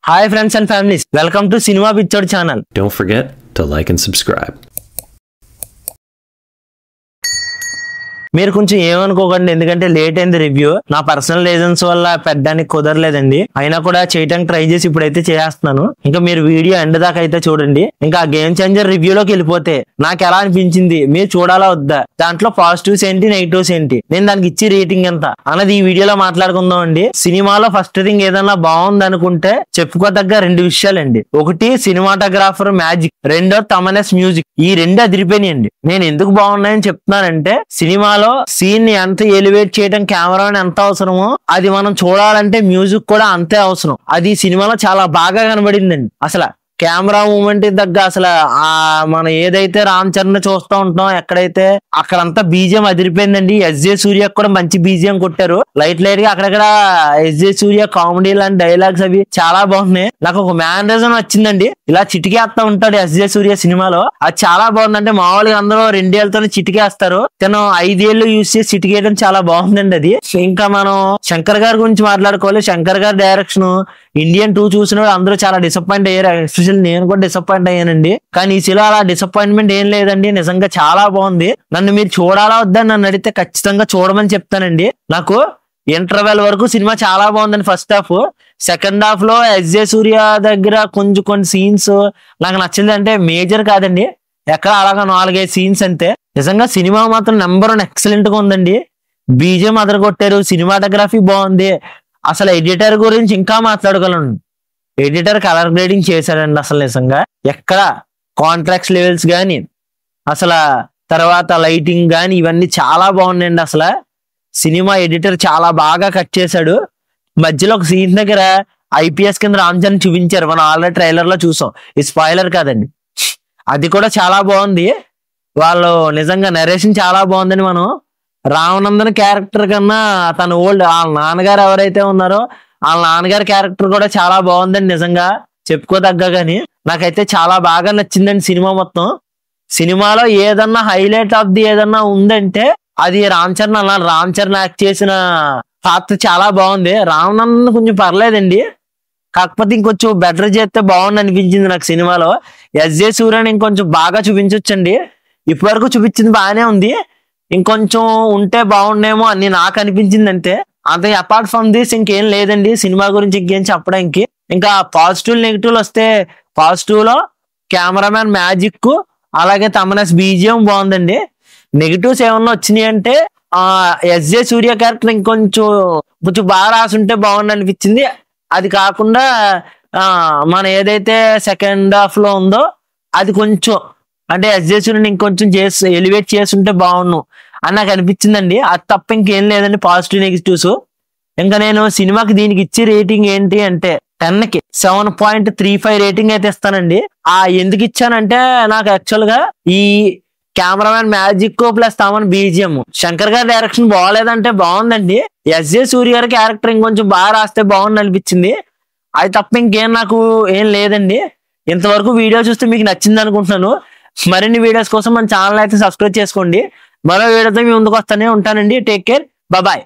Hi friends and families, welcome to Cinema Picture channel. Don't forget to like and subscribe. మీరు కొంచెం ఏమనుకోకండి, ఎందుకంటే late అయింది review. నా పర్సనల్ రీజన్స్ వల్ల పెట్టడానికి కుదరలేదండి. అయినా కూడా చేయడానికి ట్రై చేసి ఇప్పుడైతే చేస్తున్నాను. ఇంకా మీరు వీడియో ఎండ్ దాకా అయితే చూడండి. ఇంకా గేమ్ చేంజర్ రివ్యూలోకి వెళ్ళిపోతే నాకు ఎలా అనిపించింది, మీరు చూడాలా వద్దా, దాంట్లో పాజిటివ్స్ ఏంటి నెగిటివ్స్ ఏంటి, నేను దానికి ఇచ్చి రేటింగ్ ఎంత అన్నది ఈ వీడియోలో మాట్లాడుకుందాం అండి. సినిమాలో ఫస్ట్ థింగ్ ఏదన్నా బాగుంది అనుకుంటే చెప్పుకోదగ్గ రెండు విషయాలండి. ఒకటి సినిమాటోగ్రాఫర్ మ్యాజిక్, రెండో తమనస్ మ్యూజిక్. ఈ రెండు అదిరిపోయినాయండి. నేను ఎందుకు బాగున్నాయని చెప్తున్నానంటే, సినిమాలో సీన్ ని ఎంత ఎలివేట్ చేయడం, కెమెరా ఎంత అవసరమో అది మనం చూడాలంటే మ్యూజిక్ కూడా అంతే అవసరం. అది సినిమాలో చాలా బాగా కనబడిందండి. అసలు కెమెరా మూమెంట్ దగ్గర అసలు మనం ఏదైతే రామ్ చరణ్ చూస్తూ ఉంటాం ఎక్కడైతే అక్కడంతా బీజిఎం అదిరిపోయిందండి. ఎస్జే సూర్య కూడా మంచి బీజిఎం కొట్టారు. లైట్ గా అక్కడక్కడ ఎస్జే సూర్య కామెడీ లాంటి డైలాగ్స్ అవి చాలా బాగున్నాయి. నాకు ఒక మ్యానరిజం వచ్చిందండి. ఇలా చిటికేస్తా ఉంటాడు ఎస్జే సూర్య సినిమాలో, అది చాలా బాగుందంటే మామూలుగా అందరూ 2 ఏళ్లతో చిటికేస్తారు, తను 5 ఏళ్ళు యూజ్ చేసి చిటికేయడం చాలా బాగుందండి అది. ఇంకా మనం శంకర్ గారి గురించి మాట్లాడుకోవాలి. శంకర్ గారి డైరెక్షన్ ఇండియన్ 2 చూసిన అందరూ చాలా డిసప్పాయింట్ అయ్యారు. ఎస్పెషల్లీ నేను కూడా డిసప్పాయింట్ అయ్యానండి. కానీ ఈ సినిమా అలా డిసప్పాయింట్మెంట్ ఏం లేదండి, నిజంగా చాలా బాగుంది. నన్ను మీరు చూడాలా వద్దని నన్ను అడిగితే ఖచ్చితంగా చూడమని చెప్తానండి. నాకు ఇంటర్వెల్ వరకు సినిమా చాలా బాగుందండి. ఫస్ట్ హాఫ్, సెకండ్ హాఫ్ లో ఎస్జే సూర్య దగ్గర కొన్ని సీన్స్ నాకు నచ్చింది. అంటే మేజర్ కాదండి, ఎక్కడ అలాగా 4-5 సీన్స్ అంతే. నిజంగా సినిమా మాత్రం నెంబర్ 1 ఎక్సలెంట్ గా ఉందండి. బీజిఎం అదరగొట్టారు, సినిమాటోగ్రఫీ బాగుంది. అసలు ఎడిటర్ గురించి ఇంకా మాట్లాడగలను. ఎడిటర్ కలర్ గ్రేడింగ్ చేశాడండి. అసలు నిజంగా ఎక్కడ కాంట్రాక్ట్స్ లెవెల్స్ కానీ, అసలు తర్వాత లైటింగ్ కానీ ఇవన్నీ చాలా బాగున్నాయండి. అసలు సినిమా ఎడిటర్ చాలా బాగా కట్ చేశాడు. మధ్యలో ఒక సీన్ దగ్గర ఐపీఎస్ కింద రామ్ చరణ్ చూపించారు, మనం ఆల్రెడీ ట్రైలర్ లో చూసాం. ఈ స్పాయిలర్ కాదండి, అది కూడా చాలా బాగుంది. వాళ్ళు నిజంగా నరేషన్ చాలా బాగుందని. మనం రామనందన్ క్యారెక్టర్ కన్నా తన వాళ్ళ నాన్నగారు ఎవరైతే ఉన్నారో వాళ్ళ నాన్నగారి క్యారెక్టర్ కూడా చాలా బాగుందండి. నిజంగా చెప్పుకోదగ్గ. కానీ నాకైతే చాలా బాగా నచ్చిందండి సినిమా మొత్తం. సినిమాలో ఏదన్నా హైలైట్ ఆఫ్ ది ఏదన్నా ఉందంటే అది రామ్ చరణ్ అన్నారు. రామ్ చరణ్ యాక్ట్ చేసిన పాత్ర చాలా బాగుంది. రామనందన్ కొంచెం పర్లేదండి, కాకపోతే ఇంకొంచెం బెటర్ చేస్తే బాగుంది అనిపించింది నాకు సినిమాలో. ఎస్జే సూర్యని ఇంకొంచెం బాగా చూపించొచ్చండి. ఇప్పటివరకు చూపించింది బాగానే ఉంది, ఇంకొంచెం ఉంటే బాగుండేమో అని నాకు అనిపించింది అంతే. అంతే, అపార్ట్ ఫ్రమ్ దిస్ ఇంకేం లేదండి సినిమా గురించి ఇంకేం చెప్పడానికి. ఇంకా పాజిటివ్ నెగిటివ్ వస్తే, పాజిటివ్ లో కెమెరామ్యాన్ మ్యాజిక్, అలాగే తమనస్ బీజిఎం బాగుందండి. నెగిటివ్స్ ఏమన్నా వచ్చినాయి అంటే ఎస్జే సూర్య క్యారెక్టర్ కొంచెం బాగా రాసుంటే బాగుంది అనిపించింది. అది కాకుండా మన ఏదైతే సెకండ్ హాఫ్ లో ఉందో అది కొంచెం అంటే ఎస్జే సూర్యని ఇంకొంచెం ఎలివేట్ చేస్తుంటే బాగుండు అని నాకు అనిపించిందండి. అది తప్ప ఇంకేం లేదండి పాజిటివ్ నెగిటివ్స్. ఇంకా నేను సినిమాకి దీనికి ఇచ్చే రేటింగ్ ఏంటి అంటే 10కి 7.35 రేటింగ్ అయితే ఇస్తానండి. ఎందుకు ఇచ్చానంటే, నాకు యాక్చువల్ గా ఈ cameraman magic plus Thaman BGM, Shankar గారి డైరెక్షన్ బాగోలేదంటే బాగుందండి. ఎస్జే సూర్య గారి క్యారెక్టర్ ఇంకొంచెం బాగా రాస్తే బాగుంది అనిపించింది. అది తప్ప ఇంకేం నాకు ఏం లేదండి. ఇంతవరకు వీడియో చూస్తే మీకు నచ్చింది అనుకుంటున్నాను. మరిన్ని వీడియోస్ కోసం మన ఛానల్ అయితే సబ్స్క్రైబ్ చేసుకోండి. మరో వీడియోతో మీ ముందుకు వస్తానే ఉంటానండి. Take care, bye.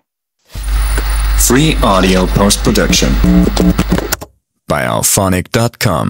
Free audio post production by alphonic.com.